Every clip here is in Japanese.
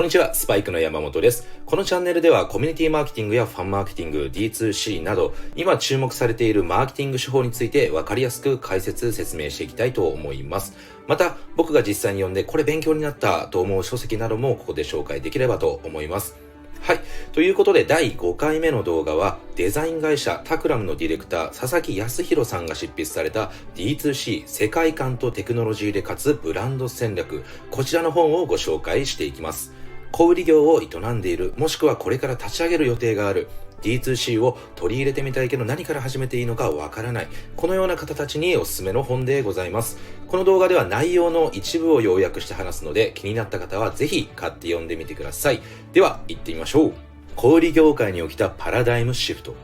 こんにちは、スパイクの山本です。このチャンネルではコミュニティマーケティングやファンマーケティング、D2C など今注目されているマーケティング手法について分かりやすく説明していきたいと思います。また僕が実際に読んでこれ勉強になったと思う書籍などもここで紹介できればと思います。はい。ということで第5回目の動画はデザイン会社タクラムのディレクター佐々木康弘さんが執筆された D2C 世界観とテクノロジーで勝つブランド戦略、こちらの本をご紹介していきます。小売業を営んでいる、もしくはこれから立ち上げる予定がある、D2C を取り入れてみたいけど何から始めていいのかわからない、このような方たちにおすすめの本でございます。この動画では内容の一部を要約して話すので、気になった方はぜひ買って読んでみてください。では行ってみましょう。小売業界に起きたパラダイムシフト。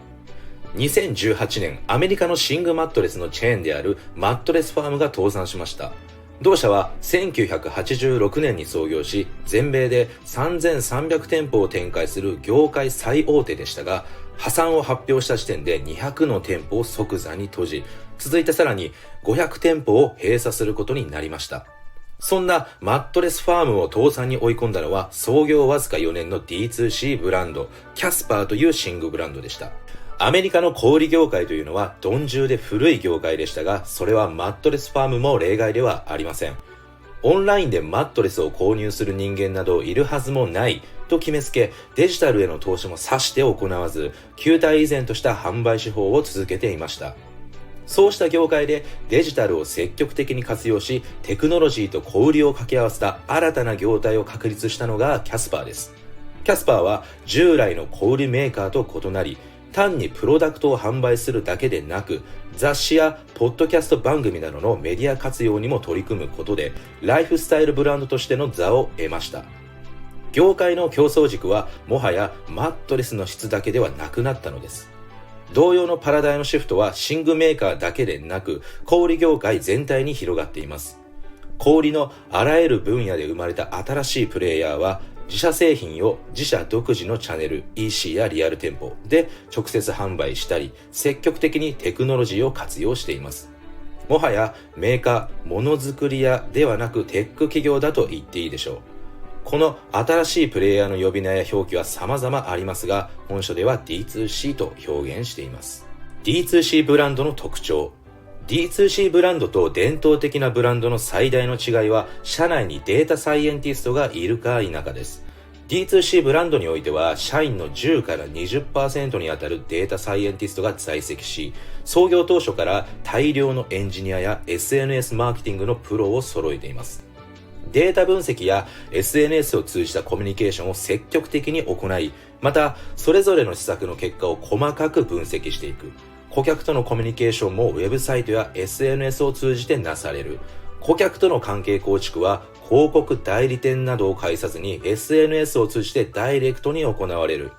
2018年、アメリカの寝具マットレスのチェーンであるマットレスファームが倒産しました。同社は1986年に創業し、全米で3300店舗を展開する業界最大手でしたが、破産を発表した時点で200の店舗を即座に閉じ、続いてさらに500店舗を閉鎖することになりました。そんなマットレスファームを倒産に追い込んだのは、創業わずか4年の D2C ブランド、キャスパーという寝具ブランドでした。アメリカの小売業界というのは鈍重で古い業界でしたが、それはマットレスファームも例外ではありません。オンラインでマットレスを購入する人間などいるはずもないと決めつけ、デジタルへの投資もさして行わず、旧態依然とした販売手法を続けていました。そうした業界でデジタルを積極的に活用し、テクノロジーと小売りを掛け合わせた新たな業態を確立したのがキャスパーです。キャスパーは従来の小売メーカーと異なり、単にプロダクトを販売するだけでなく、雑誌やポッドキャスト番組などのメディア活用にも取り組むことで、ライフスタイルブランドとしての座を得ました。業界の競争軸はもはやマットレスの質だけではなくなったのです。同様のパラダイムシフトは寝具メーカーだけでなく、小売業界全体に広がっています。小売のあらゆる分野で生まれた新しいプレイヤーは、自社製品を自社独自のチャンネル EC やリアル店舗で直接販売したり、積極的にテクノロジーを活用しています。もはやメーカー、ものづくり屋ではなくテック企業だと言っていいでしょう。この新しいプレイヤーの呼び名や表記は様々ありますが、本書では D2C と表現しています。D2C ブランドの特徴。D2C ブランドと伝統的なブランドの最大の違いは、社内にデータサイエンティストがいるか否かです。D2C ブランドにおいては、社員の10から 20% にあたるデータサイエンティストが在籍し、創業当初から大量のエンジニアや SNS マーケティングのプロを揃えています。データ分析や SNS を通じたコミュニケーションを積極的に行い、また、それぞれの施策の結果を細かく分析していく。顧客とのコミュニケーションもウェブサイトや SNS を通じてなされる。顧客との関係構築は広告代理店などを介さずに SNS を通じてダイレクトに行われる。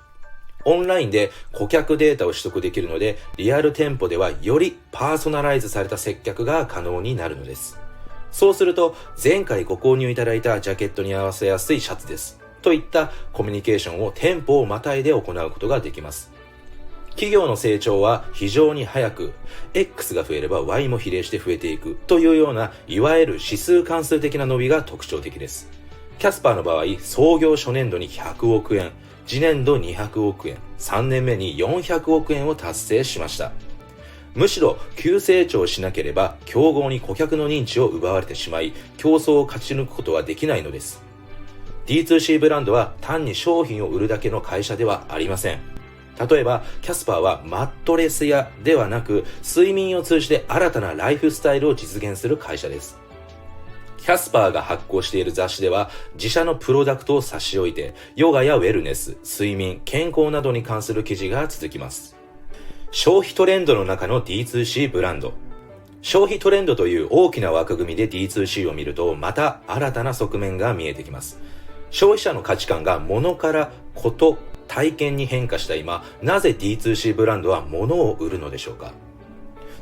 オンラインで顧客データを取得できるので、リアル店舗ではよりパーソナライズされた接客が可能になるのです。そうすると、前回ご購入いただいたジャケットに合わせやすいシャツです。といったコミュニケーションを店舗をまたいで行うことができます。企業の成長は非常に早く、X が増えれば Y も比例して増えていくというような、いわゆる指数関数的な伸びが特徴的です。キャスパーの場合、創業初年度に100億円、次年度200億円、3年目に400億円を達成しました。むしろ急成長しなければ競合に顧客の認知を奪われてしまい、競争を勝ち抜くことはできないのです。D2C ブランドは単に商品を売るだけの会社ではありません。例えば、キャスパーはマットレス屋ではなく、睡眠を通じて新たなライフスタイルを実現する会社です。キャスパーが発行している雑誌では、自社のプロダクトを差し置いて、ヨガやウェルネス、睡眠、健康などに関する記事が続きます。消費トレンドの中の D2C ブランド。消費トレンドという大きな枠組みで D2C を見ると、また新たな側面が見えてきます。消費者の価値観が物からこと、体験に変化した今、なぜ D2C ブランドは物を売るのでしょうか。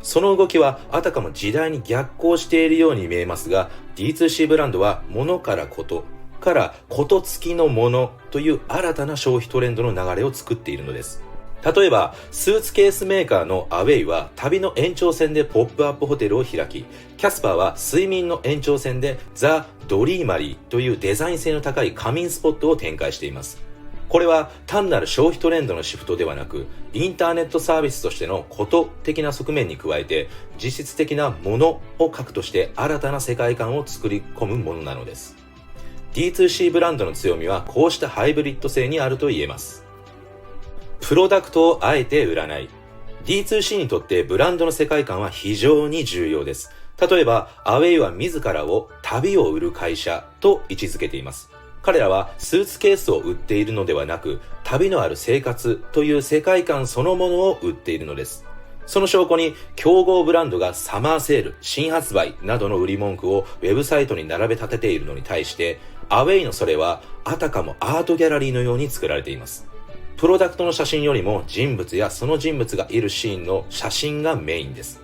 その動きはあたかも時代に逆行しているように見えますが、 D2C ブランドは物からことからこと付きのものという新たな消費トレンドの流れを作っているのです。例えば、スーツケースメーカーのアウェイは旅の延長線でポップアップホテルを開き、キャスパーは睡眠の延長線でザ・ドリーマリーというデザイン性の高い仮眠スポットを展開しています。これは単なる消費トレンドのシフトではなく、インターネットサービスとしてのこと的な側面に加えて、実質的なものを核として新たな世界観を作り込むものなのです。D2C ブランドの強みはこうしたハイブリッド性にあると言えます。プロダクトをあえて売らない。D2C にとってブランドの世界観は非常に重要です。例えば、アウェイは自らを旅を売る会社と位置づけています。彼らはスーツケースを売っているのではなく、旅のある生活という世界観そのものを売っているのです。その証拠に、競合ブランドがサマーセール、新発売などの売り文句をウェブサイトに並べ立てているのに対して、アウェイのそれはあたかもアートギャラリーのように作られています。プロダクトの写真よりも人物やその人物がいるシーンの写真がメインです。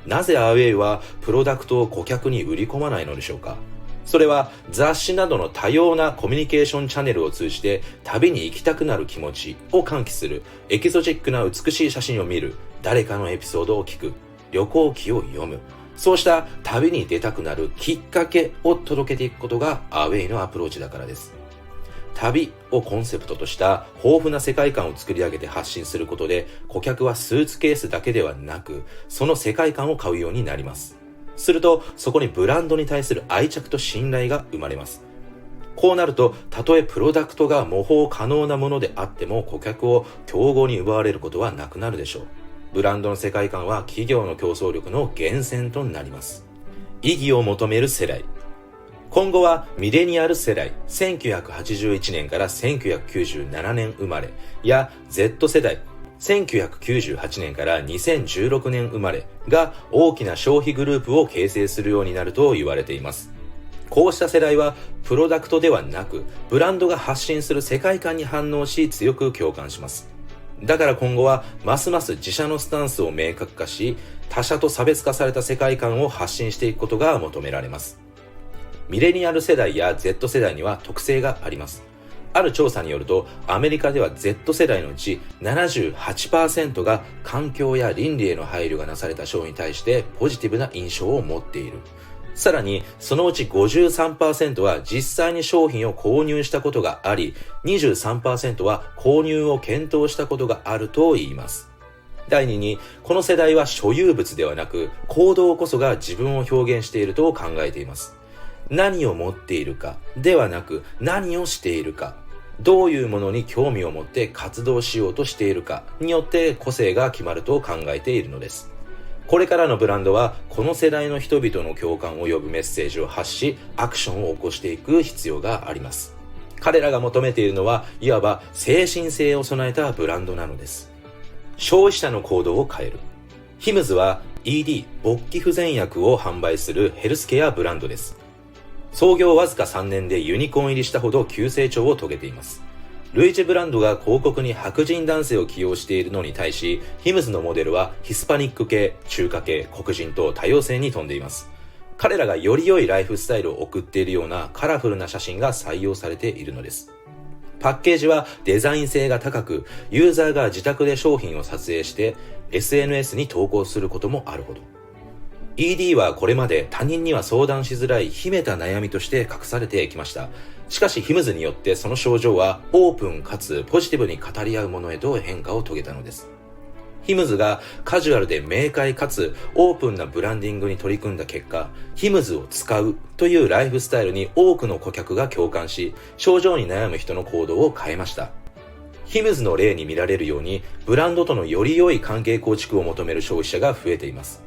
なぜアウェイはプロダクトを顧客に売り込まないのでしょうか。それは雑誌などの多様なコミュニケーションチャンネルを通じて旅に行きたくなる気持ちを喚起する、エキゾチックな美しい写真を見る、誰かのエピソードを聞く、旅行記を読む、そうした旅に出たくなるきっかけを届けていくことがアウェイのアプローチだからです。旅をコンセプトとした豊富な世界観を作り上げて発信することで、顧客はスーツケースだけではなく、その世界観を買うようになります。すると、そこにブランドに対する愛着と信頼が生まれます。こうなると、たとえプロダクトが模倣可能なものであっても、顧客を競合に奪われることはなくなるでしょう。ブランドの世界観は企業の競争力の源泉となります。意義を求める世代。今後はミレニアル世代、1981年から1997年生まれや Z 世代、1998年から2016年生まれが大きな消費グループを形成するようになると言われています。こうした世代はプロダクトではなく、ブランドが発信する世界観に反応し強く共感します。だから今後はますます自社のスタンスを明確化し、他社と差別化された世界観を発信していくことが求められます。ミレニアル世代や Z 世代には特性があります。ある調査によると、アメリカでは Z 世代のうち 78% が環境や倫理への配慮がなされた商品に対してポジティブな印象を持っている。さらに、そのうち 53% は実際に商品を購入したことがあり、23% は購入を検討したことがあると言います。第2に、この世代は所有物ではなく、行動こそが自分を表現していると考えています。何を持っているかではなく、何をしているか、どういうものに興味を持って活動しようとしているかによって個性が決まると考えているのです。これからのブランドはこの世代の人々の共感を呼ぶメッセージを発し、アクションを起こしていく必要があります。彼らが求めているのは、いわば精神性を備えたブランドなのです。消費者の行動を変える。ヒムズは ED 勃起不全薬を販売するヘルスケアブランドです。創業わずか3年でユニコーン入りしたほど急成長を遂げています。類似ブランドが広告に白人男性を起用しているのに対し、ヒムズのモデルはヒスパニック系、中華系、黒人と多様性に富んでいます。彼らがより良いライフスタイルを送っているようなカラフルな写真が採用されているのです。パッケージはデザイン性が高く、ユーザーが自宅で商品を撮影して SNS に投稿することもあるほど。ED はこれまで他人には相談しづらい秘めた悩みとして隠されてきました。しかしヒムズによってその症状はオープンかつポジティブに語り合うものへと変化を遂げたのです。ヒムズがカジュアルで明快かつオープンなブランディングに取り組んだ結果、ヒムズを使うというライフスタイルに多くの顧客が共感し、症状に悩む人の行動を変えました。ヒムズの例に見られるように、ブランドとのより良い関係構築を求める消費者が増えています。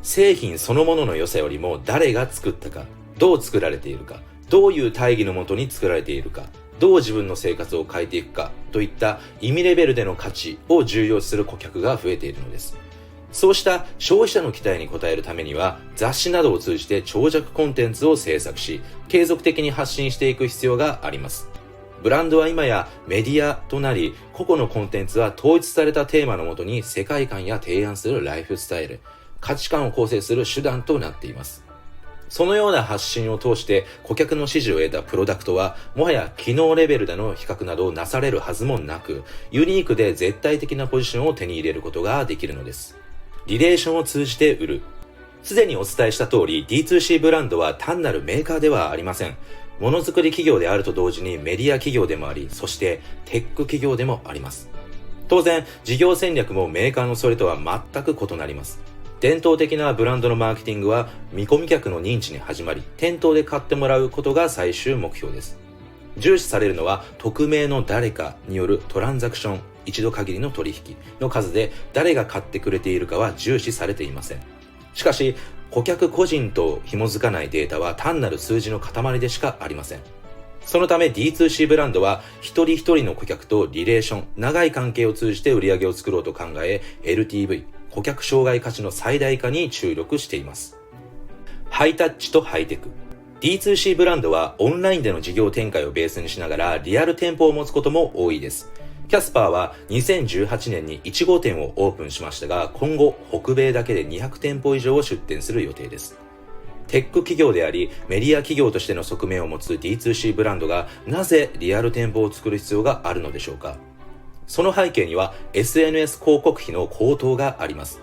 製品そのものの良さよりも誰が作ったか、どう作られているか、どういう大義のもとに作られているか、どう自分の生活を変えていくかといった意味レベルでの価値を重要視する顧客が増えているのです。そうした消費者の期待に応えるためには、雑誌などを通じて長尺コンテンツを制作し、継続的に発信していく必要があります。ブランドは今やメディアとなり、個々のコンテンツは統一されたテーマのもとに世界観や提案するライフスタイル、価値観を構成する手段となっています。そのような発信を通して顧客の支持を得たプロダクトは、もはや機能レベルでの比較などなされるはずもなく、ユニークで絶対的なポジションを手に入れることができるのです。リレーションを通じて売る。すでにお伝えした通り、D2C ブランドは単なるメーカーではありません。ものづくり企業であると同時にメディア企業でもあり、そしてテック企業でもあります。当然、事業戦略もメーカーのそれとは全く異なります。伝統的なブランドのマーケティングは見込み客の認知に始まり、店頭で買ってもらうことが最終目標です。重視されるのは匿名の誰かによるトランザクション、一度限りの取引の数で、誰が買ってくれているかは重視されていません。しかし、顧客個人と紐づかないデータは単なる数字の塊でしかありません。そのため D2C ブランドは一人一人の顧客とリレーション、長い関係を通じて売り上げを作ろうと考え、LTV、顧客障害価値の最大化に注力しています。ハイタッチとハイテク。D2C ブランドはオンラインでの事業展開をベースにしながらリアル店舗を持つことも多いです。キャスパーは2018年に1号店をオープンしましたが、今後北米だけで200店舗以上を出店する予定です。テック企業でありメディア企業としての側面を持つ D2C ブランドがなぜリアル店舗を作る必要があるのでしょうか。その背景には SNS 広告費の高騰があります。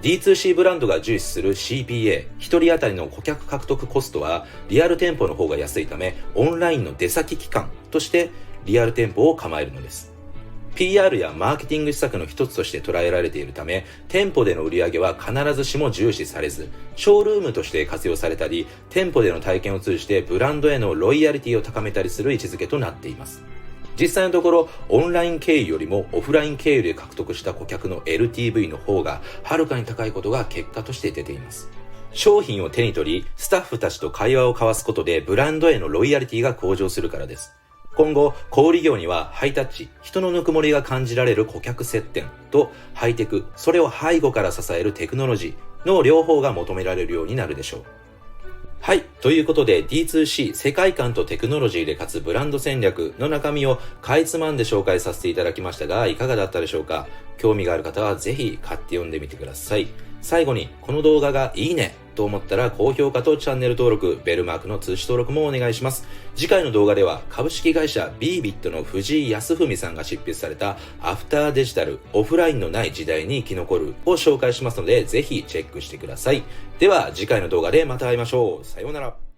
D2C ブランドが重視する CPA、一人当たりの顧客獲得コストはリアル店舗の方が安いため、オンラインの出先機関としてリアル店舗を構えるのです。PR やマーケティング施策の一つとして捉えられているため、店舗での売り上げは必ずしも重視されず、ショールームとして活用されたり、店舗での体験を通じてブランドへのロイヤリティを高めたりする位置づけとなっています。実際のところ、オンライン経由よりもオフライン経由で獲得した顧客の LTV の方がはるかに高いことが結果として出ています。商品を手に取り、スタッフたちと会話を交わすことでブランドへのロイヤリティが向上するからです。今後、小売業にはハイタッチ、人のぬくもりが感じられる顧客接点とハイテク、それを背後から支えるテクノロジーの両方が求められるようになるでしょう。はい。ということで D2C 世界観とテクノロジーでかつブランド戦略の中身をかいつまんで紹介させていただきましたが、いかがだったでしょうか。興味がある方はぜひ買って読んでみてください。最後にこの動画がいいねと思ったら高評価とチャンネル登録、ベルマークの通知登録もお願いします。次回の動画では株式会社 BBIT の藤井康文さんが執筆されたアフターデジタル、オフラインのない時代に生き残るを紹介しますので、ぜひチェックしてください。では次回の動画でまた会いましょう。さようなら。